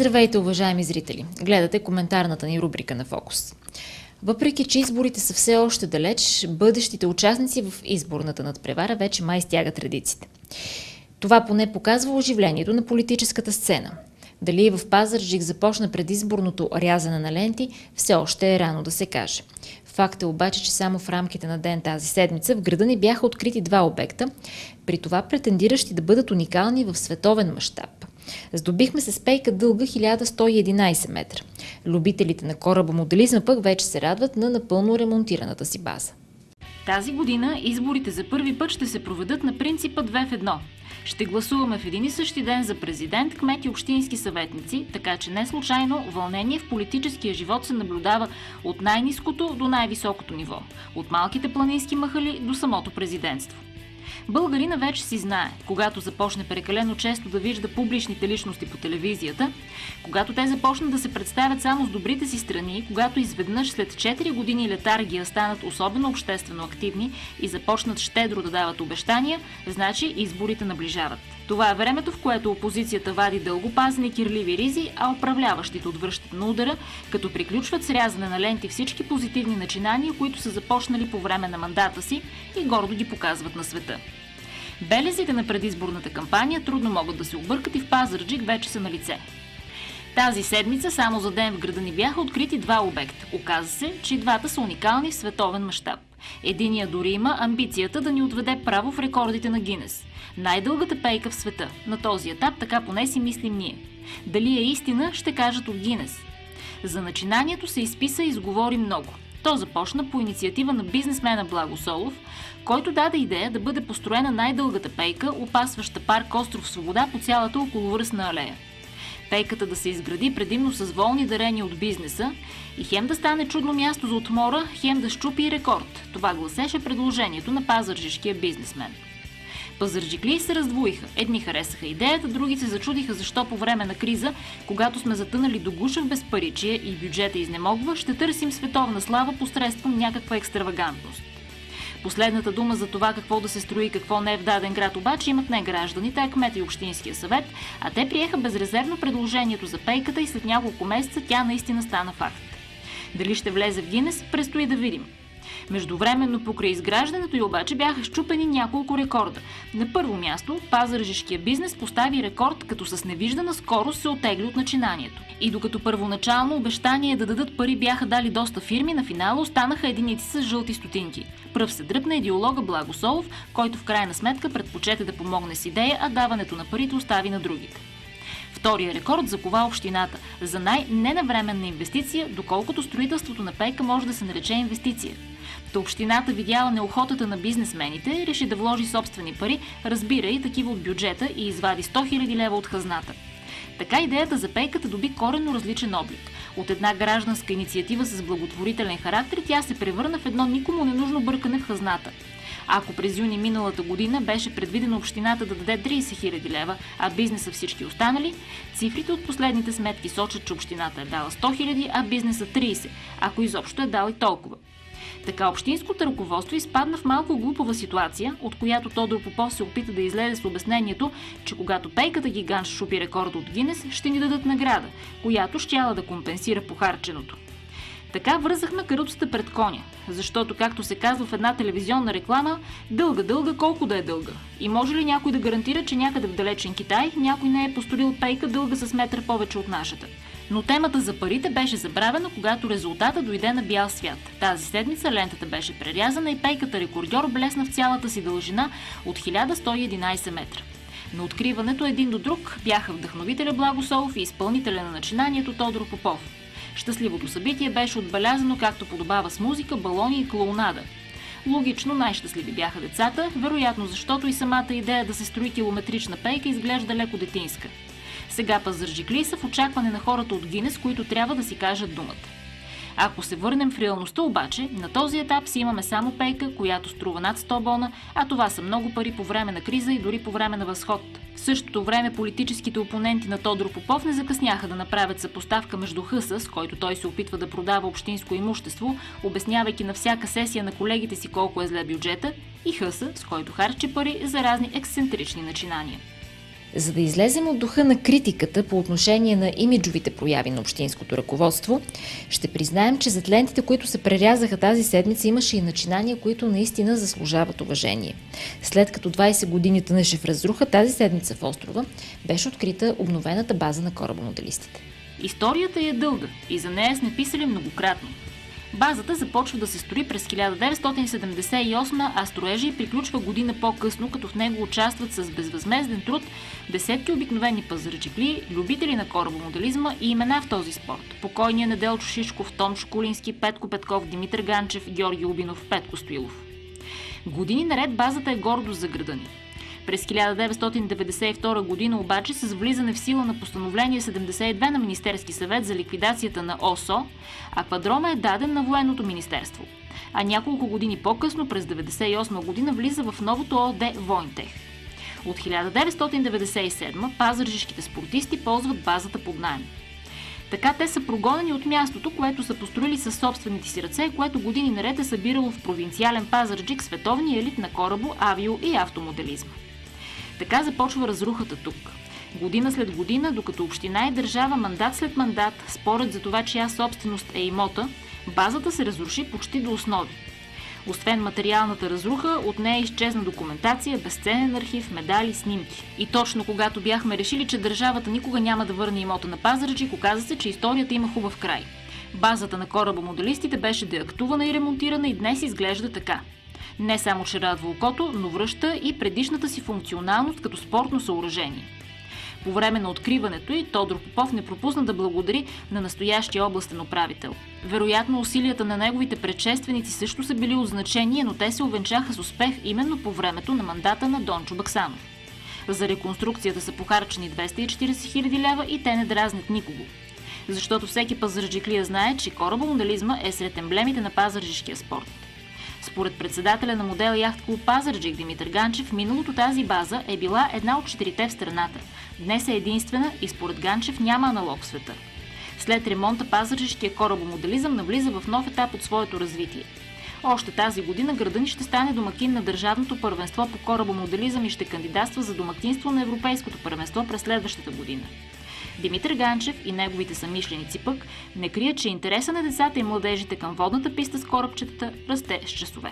Здравейте, уважаеми зрители! Гледате коментарната ни рубрика на Фокус. Въпреки че изборите са все още далеч, бъдещите участници в изборната надпревара вече май стягат редиците. Това поне показва оживлението на политическата сцена. Дали в Пазарджик започна предизборното рязане на ленти, все още е рано да се каже. Факт е обаче, че само в рамките на ден тази седмица в града ни бяха открити два обекта, при това претендиращи да бъдат уникални в световен мащаб. Здобихме се с пейка дълга 1111 метра. Любителите на корабомоделизма пък вече се радват на напълно ремонтираната си база. Тази година изборите за първи път ще се проведат на принципа 2 в 1. Ще гласуваме в един и същи ден за президент, кмет и общински съветници, така че не случайно вълнение в политическия живот се наблюдава от най-ниското до най-високото ниво, от малките планински махали до самото президентство. Българина вече си знае, когато започне прекалено често да вижда публичните личности по телевизията, когато те започнат да се представят само с добрите си страни, когато изведнъж след 4 години летаргия станат особено обществено активни и започнат щедро да дават обещания, значи изборите наближават. Това е времето, в което опозицията вади дългопазени кирливи ризи, а управляващите отвръщат на удара, като приключват с рязане на ленти всички позитивни начинания, които са започнали по време на мандата си и гордо ги показват на света. Белезите на предизборната кампания трудно могат да се объркат и в Пазарджик вече са на лице. Тази седмица само за ден в града ни бяха открити два обекта. Оказа се, че и двата са уникални в световен мащаб. Единият дори има амбицията да ни отведе право в рекордите на Гинес. Най-дългата пейка в света. На този етап така поне си мислим ние. Дали е истина, ще кажат от Гинес. За начинанието се изписа и изговори много. То започна по инициатива на бизнесмена Благо Солов, който даде идея да бъде построена най-дългата пейка, опасваща парк Остров Свобода по цялата околовръстна алея. Пейката да се изгради предимно с волни дарения от бизнеса и хем да стане чудно място за отмора, хем да щупи и рекорд. Това гласеше предложението на пазарджишкия бизнесмен. Пазарджикли се раздвоиха. Едни харесаха идеята, други се зачудиха защо по време на криза, когато сме затънали до гуша в безпаричие и бюджета изнемогва, ще търсим световна слава посредством някаква екстравагантност. Последната дума за това какво да се строи и какво не е в даден град обаче имат не гражданите, а кмет и общинския съвет, а те приеха безрезервно предложението за пейката и след няколко месеца тя наистина стана факт. Дали ще влезе в Гинес, предстои да видим. Междувременно покрай изграждането й обаче бяха счупени няколко рекорда. На първо място, пазарджишкия бизнес постави рекорд, като с невиждана скорост се отегли от начинанието. И докато първоначално обещание да дадат пари бяха дали доста фирми, на финала останаха единици с жълти стотинки. Пръв се дръпна идеолога Благо Солов, който в крайна сметка предпочете да помогне с идея, а даването на парите остави на другите. Втория рекорд закова общината за най-ненавременна инвестиция, доколкото строителството на пейка може да се нарече инвестиция. Та общината видяла неохотата на бизнесмените, реши да вложи собствени пари, разбира и такива от бюджета и извади 100 000 лева от хазната. Така идеята за пейката доби коренно различен облик. От една гражданска инициатива с благотворителен характер тя се превърна в едно никому ненужно бъркане в хазната. Ако през юни миналата година беше предвидено общината да даде 30 000 лева, а бизнеса всички останали, цифрите от последните сметки сочат, че общината е дала 100 000, а бизнеса 30, ако изобщо е дал и толкова. Така общинското ръководство изпадна в малко глупава ситуация, от която Тодор Попов се опита да излезе с обяснението, че когато пейката гигант шупи рекорда от Гинес, ще ни дадат награда, която щяла да компенсира похарченото. Така вързахме каруцата пред коня, защото, както се казва в една телевизионна реклама, дълга, колко да е дълга. И може ли някой да гарантира, че някъде в далечен Китай някой не е построил пейка дълга с метър повече от нашата? Но темата за парите беше забравена, когато резултата дойде на бял свят. Тази седмица лентата беше прерязана и пейката рекордьор блесна в цялата си дължина от 1111 метра. На откриването един до друг бяха вдъхновителя Благо Солов и изпълнителя на начинанието Тодор Попов. Щастливото събитие беше отбелязано както подобава с музика, балони и клоунада. Логично най-щастливи бяха децата, вероятно защото и самата идея да се строи километрична пейка изглежда леко детинска. Сега пазарджикли са в очакване на хората от Гинес, които трябва да си кажат думата. Ако се върнем в реалността обаче, на този етап си имаме само пейка, която струва над 100 бона, а това са много пари по време на криза и дори по време на възход. В същото време политическите опоненти на Тодор Попов не закъсняха да направят съпоставка между хъса, с който той се опитва да продава общинско имущество, обяснявайки на всяка сесия на колегите си колко е зле бюджета, и хъса, с който харчи пари за разни ексцентрични начинания. За да излезем от духа на критиката по отношение на имиджовите прояви на общинското ръководство, ще признаем, че зад лентите, които се прерязаха тази седмица, имаше и начинания, които наистина заслужават уважение. След като 20 години тънеше в разруха, тази седмица в острова беше открита обновената база на корабомоделистите. Историята е дълга и за нея сме писали многократно. Базата започва да се строи през 1978, а строежа й приключва година по-късно, като в него участват с безвъзмезден труд десетки обикновени пазарджикли, любители на корабомоделизма и имена в този спорт. Покойният Неделчо Шишков, Том Шкулински, Петко Петков, Димитър Ганчев, Георги Лубинов, Петко Стоилов. Години наред базата е гордост за града ни. През 1992 година обаче с влизане в сила на постановление 72 на Министерски съвет за ликвидацията на ОСО, аквадрома е даден на Военното министерство. А няколко години по-късно, през 1998 година, влиза в новото ООД Войнтех. От 1997 пазарджишките спортисти ползват базата под наем. Така те са прогонени от мястото, което са построили със собствените си ръце, което години наред е събирало в провинциален Пазарджик световния елит на корабо, авио и автомоделизма. Така започва разрухата тук. Година след година, докато община и държава мандат след мандат спорят за това, чия собственост е имота, базата се разруши почти до основи. Освен материалната разруха, от нея изчезна документация, безценен архив, медали, снимки. И точно когато бяхме решили, че държавата никога няма да върне имота на Пазарджик, оказа се, че историята има хубав край. Базата на корабомоделистите беше деактувана и ремонтирана и днес изглежда така. Не само че радва окото, но връща и предишната си функционалност като спортно съоръжение. По време на откриването й Тодор Попов не пропусна да благодари на настоящия областен управител. Вероятно усилията на неговите предшественици също са били от значение, но те се увенчаха с успех именно по времето на мандата на Дончо Баксанов. За реконструкцията са похарчени 240 000 лева и те не дразнят никого. Защото всеки пазарджиклия знае, че корабомоделизма е сред емблемите на пазарджишкия спорт. Според председателя на модел яхт клуб Пазарджик Димитър Ганчев, в миналото тази база е била една от 4-те в страната. Днес е единствена и според Ганчев няма аналог в света. След ремонта пазарджишкия корабомоделизъм навлиза в нов етап от своето развитие. Още тази година градът ни ще стане домакин на Държавното първенство по корабомоделизъм и ще кандидатства за домакинство на Европейското първенство през следващата година. Димитър Ганчев и неговите съмишленици пък не крият, че интереса на децата и младежите към водната писта с корабчетата расте с часове.